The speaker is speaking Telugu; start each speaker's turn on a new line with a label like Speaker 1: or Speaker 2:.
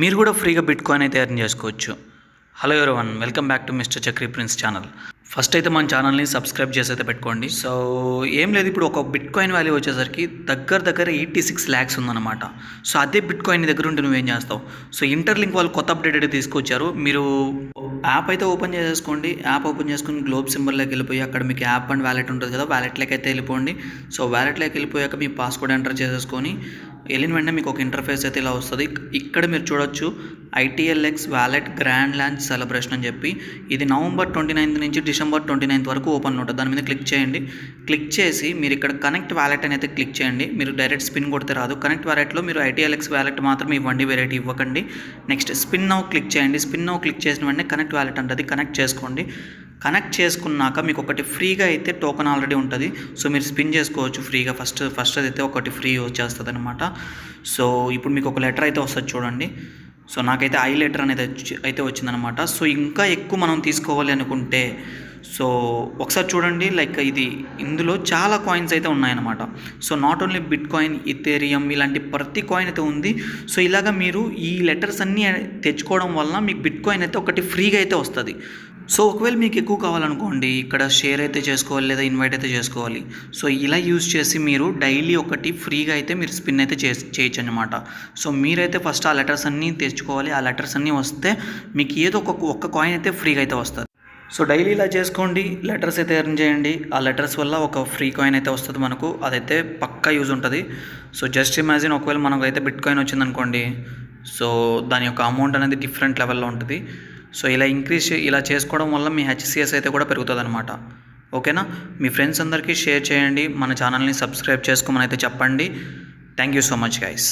Speaker 1: మీరు కూడా ఫ్రీగా బిట్కాయిన్ అయితే ఎర్న్ చేసుకోవచ్చు. Hello everyone, welcome back to mister Chakri prince channel. First అయితే మన ఛానల్ని సబ్స్క్రైబ్ చేసి అయితే పెట్టుకోండి. సో ఏం లేదు, ఇప్పుడు ఒక బిట్కాయిన్ వాల్యూ వచ్చేసరికి దగ్గర 86 lakhs ఉందన్నమాట. సో అదే బిట్కాయిన్ దగ్గర ఉంటే నువ్వేం చేస్తావు? సో ఇంటర్లింక్ వాళ్ళు కొత్త అప్డేట్ అయితే తీసుకొచ్చారు. మీరు యాప్ అయితే ఓపెన్ చేసేసుకోండి. యాప్ ఓపెన్ చేసుకుని గ్లోబ్ సింబల్లోకి వెళ్ళిపోయి అక్కడ మీకు యాప్ అండ్ వ్యాలెట్ ఉంటుంది కదా, వ్యాలెట్లోకి అయితే వెళ్ళిపోండి. సో వ్యాలెట్లోకి వెళ్ళిపోయాక మీ పాస్వర్డ్ ఎంటర్ చేసేసుకొని వెళ్ళిన వెంటనే మీకు ఒక ఇంటర్ఫేస్ అయితే ఇలా వస్తుంది. ఇక్కడ మీరు చూడొచ్చు ITLX wallet grand launch celebration అని చెప్పి, ఇది November 29 నుంచి December 29 వరకు ఓపెన్ ఉంటుంది. దాని మీద క్లిక్ చేయండి. క్లిక్ చేసి మీరు ఇక్కడ కనెక్ట్ వ్యాలెట్ అని అయితే క్లిక్ చేయండి. మీరు డైరెక్ట్ స్పిన్ కొడితే రాదు. కనెక్ట్ వ్యాలెట్లో మీరు ITLX వ్యాలెట్ మాత్రమే ఇవ్వండి, వెరైటీ ఇవ్వకండి. నెక్స్ట్ స్పిన్ నౌ క్లిక్ చేయండి. స్పిన్ నౌ క్లిక్ చేసిన వెంటనే కనెక్ట్ వ్యాలెట్ ఉంటుంది, కనెక్ట్ చేసుకోండి. కనెక్ట్ చేసుకున్నాక మీకు ఒకటి ఫ్రీగా అయితే టోకెన్ ఆల్రెడీ ఉంటుంది. సో మీరు స్పిన్ చేసుకోవచ్చు ఫ్రీగా. ఫస్ట్ అయితే ఒకటి ఫ్రీ వచ్చేస్తుంది అనమాట. సో ఇప్పుడు మీకు ఒక లెటర్ అయితే వస్తుంది చూడండి. సో నాకైతే ఐ లెటర్ అనేది అయితే వచ్చిందనమాట. సో ఇంకా ఎక్కువ మనం తీసుకోవాలి అనుకుంటే సో ఒకసారి చూడండి, లైక్ ఇందులో చాలా కాయిన్స్ అయితే ఉన్నాయన్నమాట. So not only bit coin, Ethereum ఇలాంటి ప్రతి కాయిన్ అయితే ఉంది. సో ఇలాగ మీరు ఈ లెటర్స్ అన్నీ తెచ్చుకోవడం వల్ల మీకు బిట్ కాయిన్ అయితే ఒకటి ఫ్రీగా అయితే వస్తుంది. సో ఒకవేళ మీకు ఎక్కువ కావాలనుకోండి, ఇక్కడ షేర్ అయితే చేసుకోవాలి లేదా ఇన్వైట్ అయితే చేసుకోవాలి. సో ఇలా యూజ్ చేసి మీరు డైలీ ఒకటి ఫ్రీగా అయితే మీరు స్పిన్ అయితే చేయొచ్చు అనమాట. సో మీరైతే ఫస్ట్ ఆ లెటర్స్ అన్నీ తెచ్చుకోవాలి. ఆ లెటర్స్ అన్నీ వస్తే మీకు ఏదో ఒక్క కాయిన్ అయితే ఫ్రీగా అయితే వస్తుంది. సో డైలీ ఇలా చేసుకోండి, లెటర్స్ అయితే ఎర్న్ చేయండి. ఆ లెటర్స్ వల్ల ఒక ఫ్రీ కాయిన్ అయితే వస్తుంది మనకు, అదైతే పక్కా యూజ్ ఉంటుంది. సో జస్ట్ ఇమాజిన్, ఒకవేళ మనకు అయితే బిట్ కాయిన్ వచ్చిందనుకోండి, సో దాని యొక్క అమౌంట్ అనేది డిఫరెంట్ లెవెల్లో ఉంటుంది. సో ఇలా చేసుకోవడం వల్ల మీ HCS అయితే కూడా పెరుగుతుంది అనమాట. ఓకేనా? మీ ఫ్రెండ్స్ అందరికీ షేర్ చేయండి. మన ఛానల్ని సబ్స్క్రైబ్ చేసుకోమని అయితే చెప్పండి. Thank you so much guys.